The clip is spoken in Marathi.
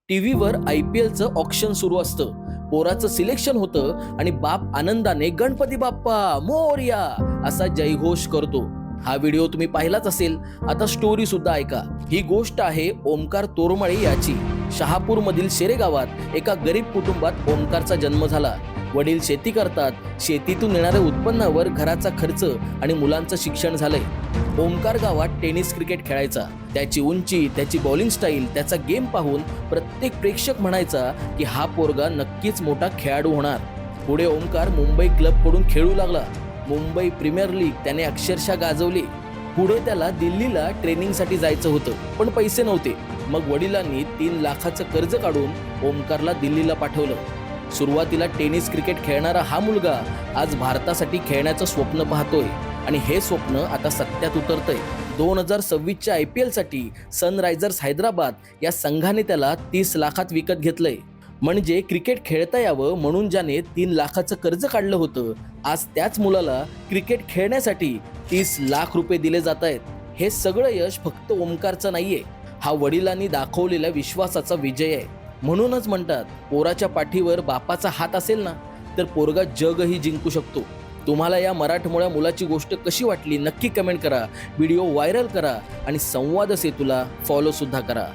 टीव्हीवर IPLचं ऑक्शन सुरू असतं. पोराचं सिलेक्शन होतं आणि बाप आनंदाने गणपती बाप्पा मोरया असा जयघोष करतो. हा व्हिडिओ तुम्ही पाहिलाच असेल. आता स्टोरी सुद्धा ऐका. ही गोष्ट आहे ओमकार तोरमाळे याची. शहापूरमधील शेरे गावात एका गरीब कुटुंबात ओमकारचा जन्म झाला. वडील शेती करतात. शेतीतून येणाऱ्या उत्पन्नावर घराचा खर्च आणि मुलांचं शिक्षण झालंय. ओमकार गावात टेनिस क्रिकेट खेळायचा. त्याची उंची, त्याची बॉलिंग स्टाईल, त्याचा गेम पाहून प्रत्येक प्रेक्षक म्हणायचा की हा पोरगा नक्कीच मोठा खेळाडू होणार. पुढे ओमकार मुंबई क्लबकडून खेळू लागला. मुंबई प्रीमियर लीग त्याने अक्षरशः गाजवली. पुढे त्याला दिल्लीला ट्रेनिंगसाठी जायचं होतं, पण पैसे नव्हते. मग वडिलांनी 3 लाखाचं कर्ज काढून ओमकारला दिल्लीला पाठवलं. सुरुवातीला टेनिस क्रिकेट खेळणारा हा मुलगा आज भारतासाठी खेळण्याचं स्वप्न पाहतोय आणि हे स्वप्न आता सत्यात उतरतंय. 2026च्या IPL साठी सनरायझर्स हैदराबाद या संघाने त्याला 30 लाखात विकत घेतलंय. म्हणजे क्रिकेट खेळता यावं म्हणून ज्याने 3 लाखाचं कर्ज काढलं होतं, आज त्याच मुलाला क्रिकेट खेळण्यासाठी 30 लाख रुपये दिले जात आहेत. हे सगळं यश फक्त ओमकारचं नाहीये, हा वडिलांनी दाखवलेल्या विश्वासाचा विजय आहे. म्हणूनच म्हणतात, पोराच्या पाठीवर बापाचा हात असेल ना, तर पोरगा जगही जिंकू शकतो. तुम्हाला या मराठमोळ्या मुलाची गोष्ट कशी वाटली नक्की कमेंट करा. व्हिडिओ व्हायरल करा आणि संवाद सेतूला फॉलो सुद्धा करा.